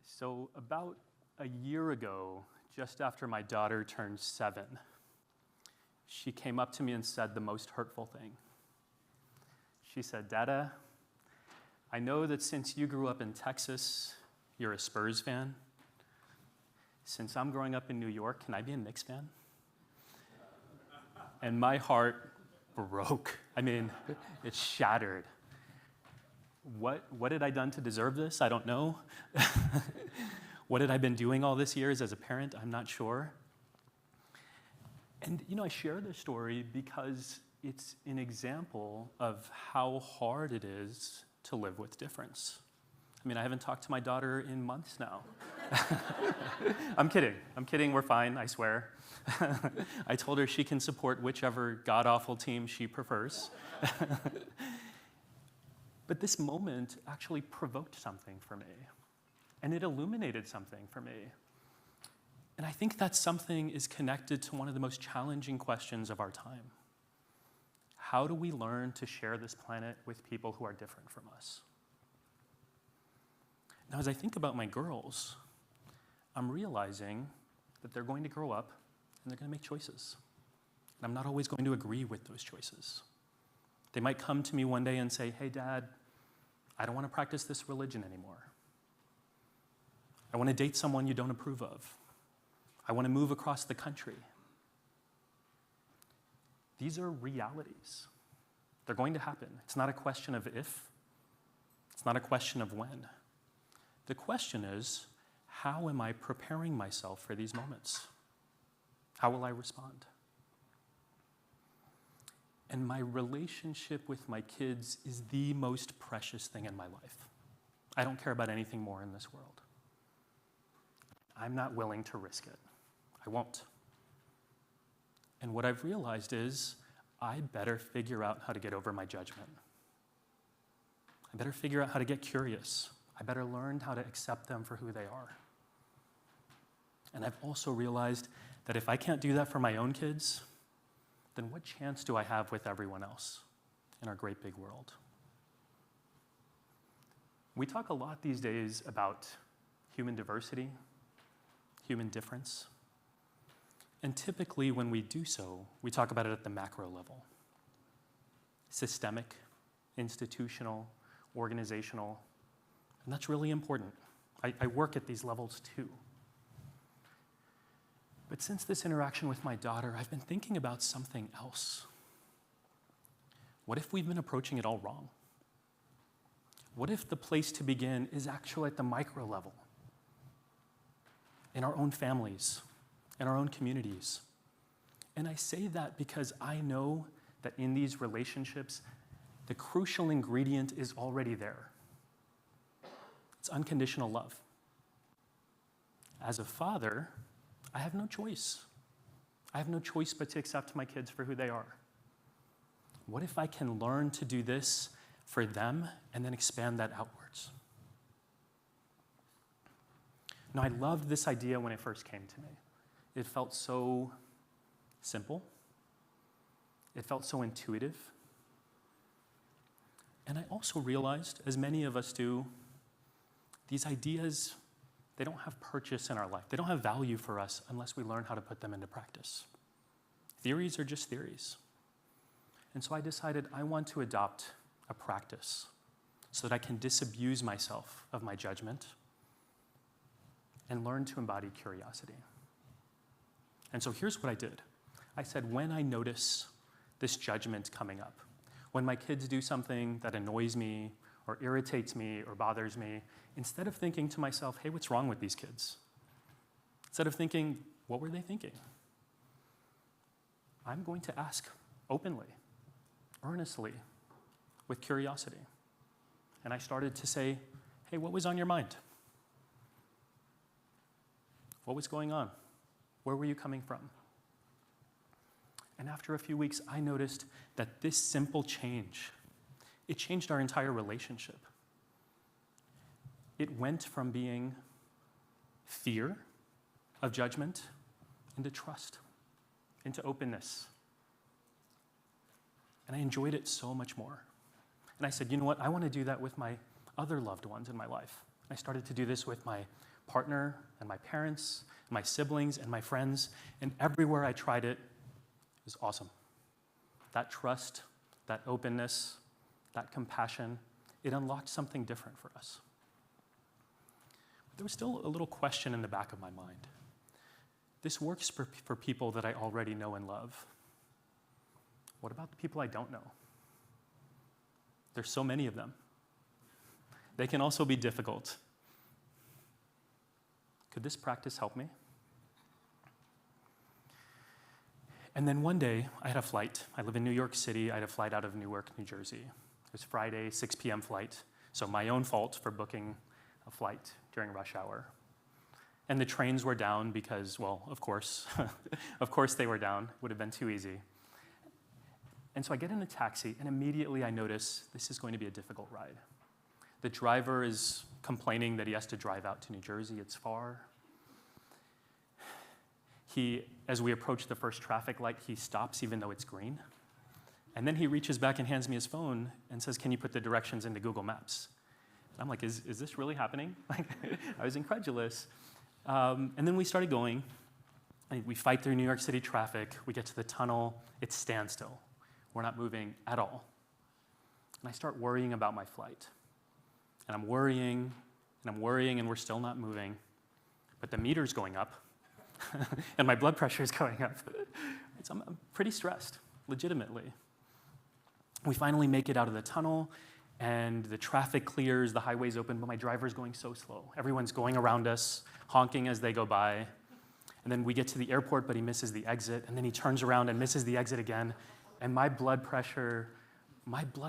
So about a year ago, just after my daughter turned 7, she came up to me and said the most hurtful thing. She said, "Dada, I know that since you grew up in Texas, you're a Spurs fan. Since I'm growing up in New York, can I be a Knicks fan?" And my heart broke. I mean, it shattered. What had I done to deserve this? I don't know. What had I been doing all these years as a parent? I'm not sure. And I share this story because it's an example of how hard it is to live with difference. I mean, I haven't talked to my daughter in months now. I'm kidding, we're fine, I swear. I told her she can support whichever god-awful team she prefers. But this moment actually provoked something for me, and it illuminated something for me. And I think that something is connected to one of the most challenging questions of our time. How do we learn to share this planet with people who are different from us? Now, as I think about my girls, I'm realizing that they're going to grow up and they're going to make choices. And I'm not always going to agree with those choices. They might come to me one day and say, "Hey, Dad, I don't want to practice this religion anymore. I want to date someone you don't approve of. I want to move across the country." These are realities. They're going to happen. It's not a question of if. It's not a question of when. The question is, how am I preparing myself for these moments? How will I respond? And my relationship with my kids is the most precious thing in my life. I don't care about anything more in this world. I'm not willing to risk it. I won't. And what I've realized is I better figure out how to get over my judgment. I better figure out how to get curious. I better learn how to accept them for who they are. And I've also realized that if I can't do that for my own kids, then what chance do I have with everyone else in our great big world? We talk a lot these days about human diversity, human difference. And typically when we do so, we talk about it at the macro level. Systemic, institutional, organizational, and that's really important. I work at these levels too. But since this interaction with my daughter, I've been thinking about something else. What if we've been approaching it all wrong? What if the place to begin is actually at the micro level, in our own families, in our own communities? And I say that because I know that in these relationships, the crucial ingredient is already there. It's unconditional love. As a father, I have no choice. I have no choice but to accept my kids for who they are. What if I can learn to do this for them and then expand that outwards? Now, I loved this idea when it first came to me. It felt so simple. It felt so intuitive. And I also realized, as many of us do, these ideas, they don't have purchase in our life. They don't have value for us unless we learn how to put them into practice. Theories are just theories. And so I decided I want to adopt a practice so that I can disabuse myself of my judgment and learn to embody curiosity. And so here's what I did. I said, when I notice this judgment coming up, when my kids do something that annoys me or irritates me or bothers me, instead of thinking to myself, hey, what's wrong with these kids? Instead of thinking, what were they thinking? I'm going to ask openly, earnestly, with curiosity. And I started to say, hey, what was on your mind? What was going on? Where were you coming from? And after a few weeks, I noticed that this simple change, it changed our entire relationship. It went from being fear of judgment into trust, into openness. And I enjoyed it so much more. And I said, you know what? I want to do that with my other loved ones in my life. And I started to do this with my partner and my parents, and my siblings and my friends. And everywhere I tried it, it was awesome. That trust, that openness, that compassion, it unlocked something different for us. But there was still a little question in the back of my mind. This works for people that I already know and love. What about the people I don't know? There's so many of them. They can also be difficult. Could this practice help me? And then one day, I had a flight. I live in New York City. I had a flight out of Newark, New Jersey. It was Friday, 6 p.m. flight, so my own fault for booking a flight during rush hour. And the trains were down because, well, of course, of course they were down. It would have been too easy. And so I get in a taxi, and immediately I notice this is going to be a difficult ride. The driver is complaining that he has to drive out to New Jersey. It's far. As we approach the first traffic light, he stops even though it's green. And then he reaches back and hands me his phone and says, "Can you put the directions into Google Maps?" And I'm like, is this really happening? I was incredulous. And then we started going. We fight through New York City traffic. We get to the tunnel. It's standstill. We're not moving at all. And I start worrying about my flight. And I'm worrying, and we're still not moving. But the meter's going up, and my blood pressure is going up. So I'm pretty stressed, legitimately. We finally make it out of the tunnel, and the traffic clears, the highway's open, but my driver's going so slow. Everyone's going around us, honking as they go by. And then we get to the airport, but he misses the exit, and then he turns around and misses the exit again. And my blood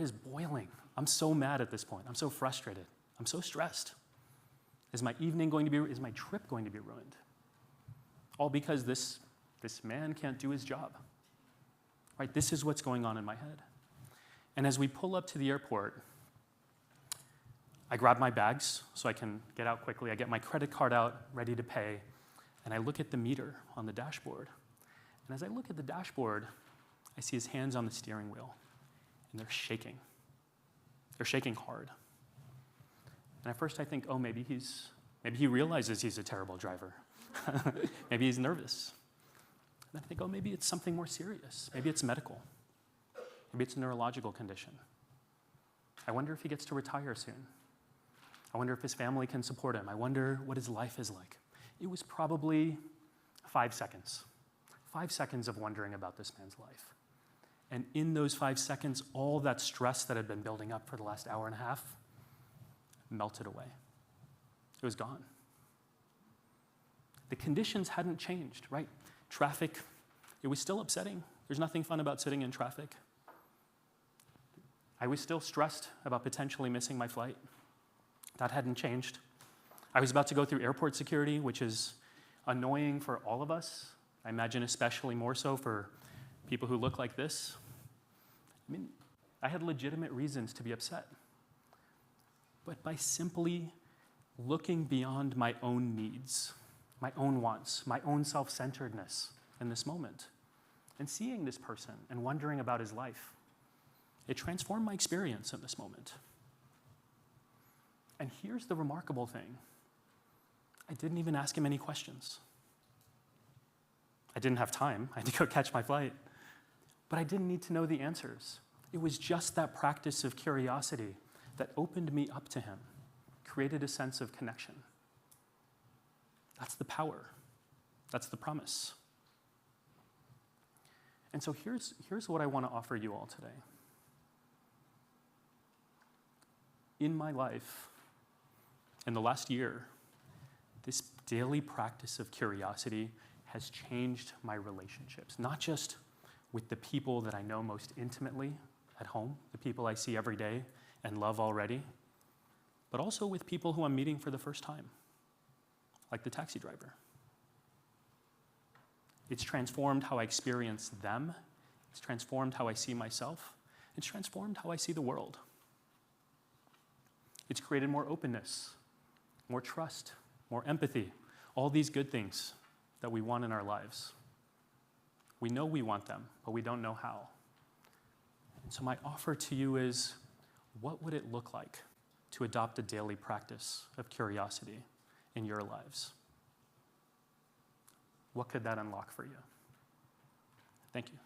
is boiling. I'm so mad at this point. I'm so frustrated. I'm so stressed. Is my trip going to be ruined? All because this man can't do his job. Right? This is what's going on in my head. And as we pull up to the airport, I grab my bags so I can get out quickly. I get my credit card out, ready to pay, and I look at the meter on the dashboard. And as I look at the dashboard, I see his hands on the steering wheel, and they're shaking. They're shaking hard. And at first I think, oh, maybe he realizes he's a terrible driver. Maybe he's nervous. And then I think, oh, maybe it's something more serious. Maybe it's medical. Maybe it's a neurological condition. I wonder if he gets to retire soon. I wonder if his family can support him. I wonder what his life is like. It was probably 5 seconds. 5 seconds of wondering about this man's life. And in those 5 seconds, all that stress that had been building up for the last hour and a half melted away. It was gone. The conditions hadn't changed, right? Traffic, it was still upsetting. There's nothing fun about sitting in traffic. I was still stressed about potentially missing my flight. That hadn't changed. I was about to go through airport security, which is annoying for all of us. I imagine especially more so for people who look like this. I mean, I had legitimate reasons to be upset. But by simply looking beyond my own needs, my own wants, my own self-centeredness in this moment, and seeing this person and wondering about his life, it transformed my experience in this moment. And here's the remarkable thing. I didn't even ask him any questions. I didn't have time. I had to go catch my flight. But I didn't need to know the answers. It was just that practice of curiosity that opened me up to him, created a sense of connection. That's the power. That's the promise. And so here's what I want to offer you all today. In my life, in the last year, this daily practice of curiosity has changed my relationships, not just with the people that I know most intimately at home, the people I see every day and love already, but also with people who I'm meeting for the first time, like the taxi driver. It's transformed how I experience them. It's transformed how I see myself. It's transformed how I see the world. It's created more openness, more trust, more empathy, all these good things that we want in our lives. We know we want them, but we don't know how. So my offer to you is, what would it look like to adopt a daily practice of curiosity in your lives? What could that unlock for you? Thank you.